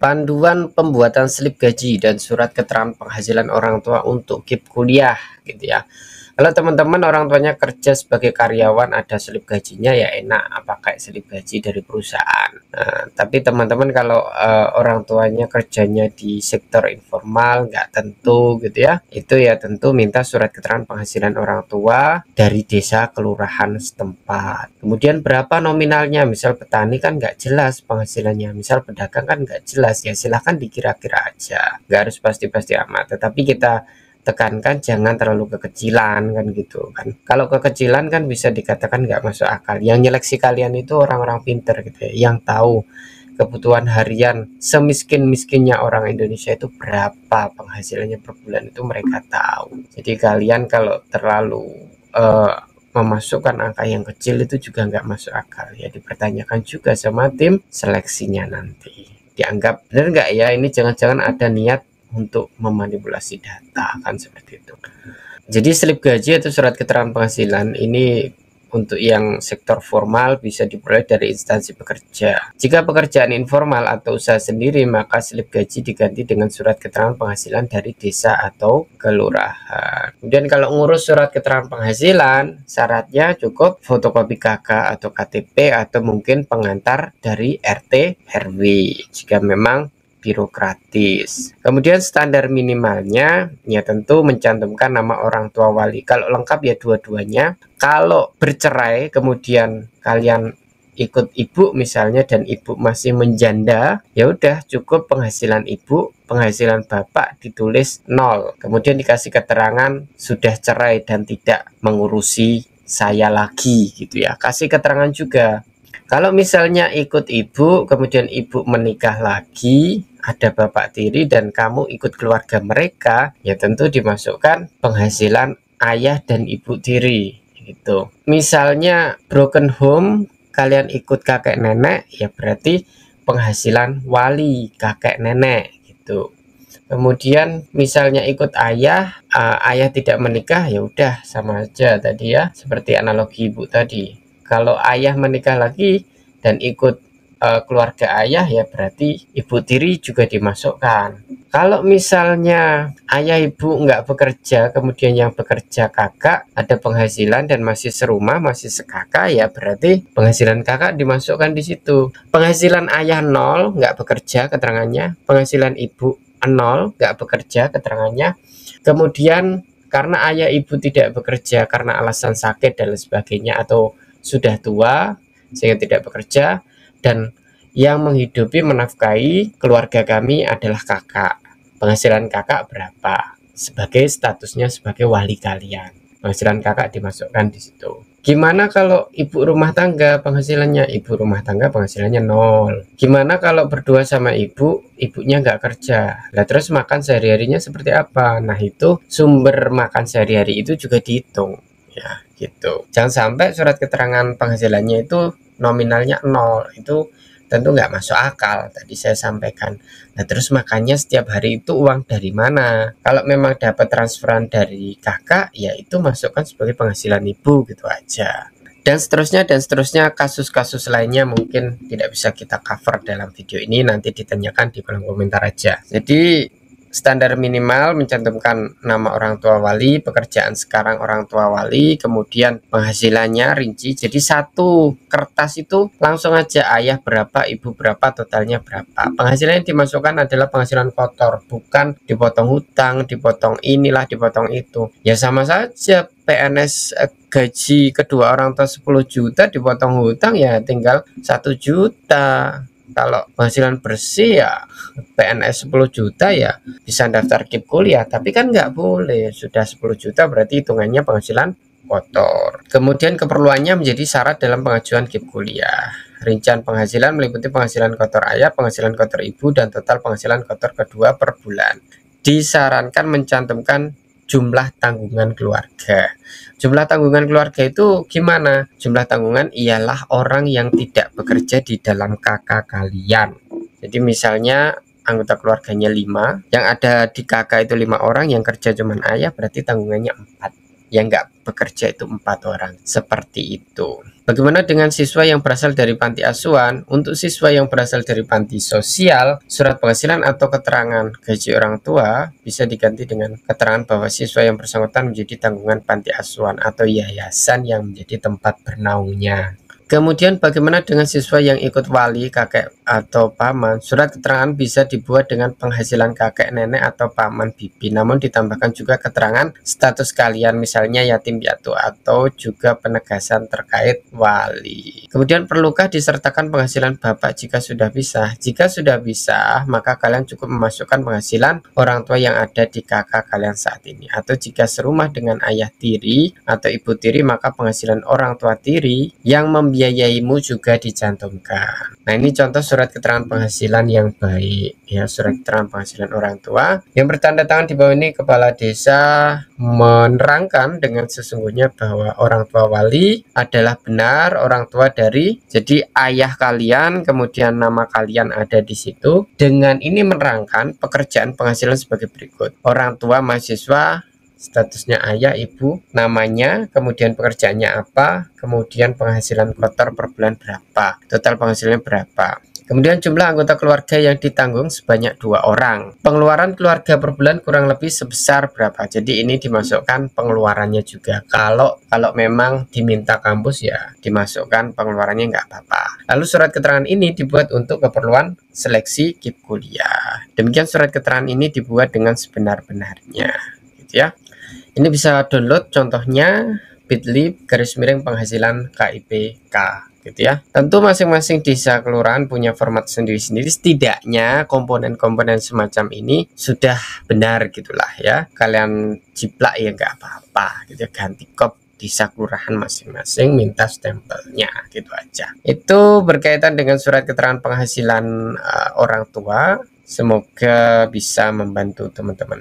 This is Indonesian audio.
Panduan pembuatan slip gaji dan surat keterangan penghasilan orang tua untuk KIP kuliah gitu ya. Kalau teman-teman orang tuanya kerja sebagai karyawan, ada slip gajinya ya enak, pakai slip gaji dari perusahaan. Nah, tapi teman-teman kalau orang tuanya kerjanya di sektor informal, nggak tentu gitu ya, itu ya tentu minta surat keterangan penghasilan orang tua dari desa kelurahan setempat. Kemudian berapa nominalnya, misal petani kan nggak jelas penghasilannya, misal pedagang kan nggak jelas, ya silahkan dikira-kira aja, nggak harus pasti-pasti amat, tetapi kita tekankan jangan terlalu kekecilan kan gitu kan. Kalau kekecilan kan bisa dikatakan nggak masuk akal. Yang nyeleksi kalian itu orang-orang pinter gitu ya, yang tahu kebutuhan harian semiskin-miskinnya orang Indonesia itu berapa penghasilannya per bulan, itu mereka tahu. Jadi kalian kalau terlalu memasukkan angka yang kecil itu juga nggak masuk akal ya, dipertanyakan juga sama tim seleksinya nanti. Dianggap benar nggak ya, ini jangan-jangan ada niat untuk memanipulasi data kan, seperti itu. Jadi slip gaji atau surat keterangan penghasilan ini untuk yang sektor formal bisa diperoleh dari instansi pekerja. Jika pekerjaan informal atau usaha sendiri, maka slip gaji diganti dengan surat keterangan penghasilan dari desa atau kelurahan. Kemudian kalau ngurus surat keterangan penghasilan, syaratnya cukup fotokopi KK atau KTP atau mungkin pengantar dari RT RW jika memang birokratis. Kemudian standar minimalnya ya tentu mencantumkan nama orang tua wali. Kalau lengkap ya dua-duanya. Kalau bercerai kemudian kalian ikut ibu misalnya dan ibu masih menjanda, ya udah cukup penghasilan ibu, penghasilan bapak ditulis 0. Kemudian dikasih keterangan sudah cerai dan tidak mengurusi saya lagi gitu ya. Kasih keterangan juga. Kalau misalnya ikut ibu, kemudian ibu menikah lagi, ada bapak tiri dan kamu ikut keluarga mereka, ya tentu dimasukkan penghasilan ayah dan ibu tiri gitu. Misalnya broken home, kalian ikut kakek nenek, ya berarti penghasilan wali kakek nenek gitu. Kemudian misalnya ikut ayah, ayah tidak menikah, ya udah sama aja tadi ya, seperti analogi ibu tadi. Kalau ayah menikah lagi dan ikut keluarga ayah, ya berarti ibu tiri juga dimasukkan. Kalau misalnya ayah ibu nggak bekerja, kemudian yang bekerja kakak, ada penghasilan dan masih serumah, masih sekakak, ya berarti penghasilan kakak dimasukkan di situ. Penghasilan ayah 0, nggak bekerja keterangannya. Penghasilan ibu 0, nggak bekerja keterangannya. Kemudian karena ayah ibu tidak bekerja karena alasan sakit dan lain sebagainya, atau sudah tua sehingga tidak bekerja, dan yang menghidupi menafkahi keluarga kami adalah kakak. Penghasilan kakak berapa? Sebagai statusnya sebagai wali kalian. Penghasilan kakak dimasukkan di situ. Gimana kalau ibu rumah tangga penghasilannya? Ibu rumah tangga penghasilannya 0. Gimana kalau berdua sama ibu, ibunya nggak kerja? Nah terus makan sehari-harinya seperti apa? Nah itu sumber makan sehari-hari itu juga dihitung. Ya gitu. Jangan sampai surat keterangan penghasilannya itu nominalnya 0. Itu tentu nggak masuk akal, tadi saya sampaikan. Nah terus makanya setiap hari itu uang dari mana? Kalau memang dapat transferan dari kakak, ya itu masukkan sebagai penghasilan ibu gitu aja. Dan seterusnya kasus-kasus lainnya mungkin tidak bisa kita cover dalam video ini, nanti ditanyakan di kolom komentar aja. Jadi standar minimal mencantumkan nama orang tua wali, pekerjaan sekarang orang tua wali, kemudian penghasilannya rinci. Jadi satu kertas itu langsung aja ayah berapa, ibu berapa, totalnya berapa. Penghasilan yang dimasukkan adalah penghasilan kotor, bukan dipotong hutang, dipotong inilah, dipotong itu. Ya sama saja PNS gaji kedua orang tua 10 juta dipotong hutang ya tinggal 1 juta. Kalau penghasilan bersih ya PNS 10 juta ya bisa daftar KIP kuliah, tapi kan nggak boleh, sudah 10 juta berarti hitungannya penghasilan kotor. Kemudian keperluannya menjadi syarat dalam pengajuan KIP kuliah. Rincian penghasilan meliputi penghasilan kotor ayah, penghasilan kotor ibu, dan total penghasilan kotor kedua per bulan. Disarankan mencantumkan jumlah tanggungan keluarga. Jumlah tanggungan keluarga itu gimana? Jumlah tanggungan ialah orang yang tidak bekerja di dalam kakak kalian. Jadi misalnya anggota keluarganya 5, yang ada di kakak itu 5 orang, yang kerja cuman ayah, berarti tanggungannya 4. yang nggak bekerja itu 4 orang. Seperti itu. Bagaimana dengan siswa yang berasal dari panti asuhan? Untuk siswa yang berasal dari panti sosial, surat penghasilan atau keterangan gaji orang tua bisa diganti dengan keterangan bahwa siswa yang bersangkutan menjadi tanggungan panti asuhan atau yayasan yang menjadi tempat bernaungnya. Kemudian bagaimana dengan siswa yang ikut wali, kakek, atau paman? Surat keterangan bisa dibuat dengan penghasilan kakek, nenek, atau paman bibi. Namun ditambahkan juga keterangan status kalian, misalnya yatim piatu, atau juga penegasan terkait wali. Kemudian perlukah disertakan penghasilan bapak jika sudah bisa? Jika sudah bisa, maka kalian cukup memasukkan penghasilan orang tua yang ada di kakak kalian saat ini. Atau jika serumah dengan ayah tiri atau ibu tiri, maka penghasilan orang tua tiri yang membiayaimu juga dicantumkan. Nah, ini contoh surat keterangan penghasilan yang baik ya, surat keterangan penghasilan orang tua yang bertanda tangan di bawah ini. Kepala desa menerangkan dengan sesungguhnya bahwa orang tua wali adalah benar orang tua dari, jadi ayah kalian, kemudian nama kalian ada di situ. Dengan ini menerangkan pekerjaan penghasilan sebagai berikut: orang tua mahasiswa, statusnya ayah, ibu, namanya, kemudian pekerjaannya apa, kemudian penghasilan kotor per bulan berapa, total penghasilannya berapa. Kemudian jumlah anggota keluarga yang ditanggung sebanyak 2 orang. Pengeluaran keluarga per bulan kurang lebih sebesar berapa. Jadi ini dimasukkan pengeluarannya juga. Kalau memang diminta kampus ya dimasukkan pengeluarannya, nggak apa-apa. Lalu surat keterangan ini dibuat untuk keperluan seleksi KIP kuliah. Demikian surat keterangan ini dibuat dengan sebenar-benarnya, gitu ya. Ini bisa download contohnya bit.ly/penghasilan KIPK, gitu ya. Tentu masing-masing desa kelurahan punya format sendiri-sendiri. Setidaknya komponen-komponen semacam ini sudah benar gitulah ya. Kalian jiplak ya nggak apa-apa gitu ya. Ganti kop desa kelurahan masing-masing, minta stempelnya, gitu aja. Itu berkaitan dengan surat keterangan penghasilan orang tua. Semoga bisa membantu teman-teman.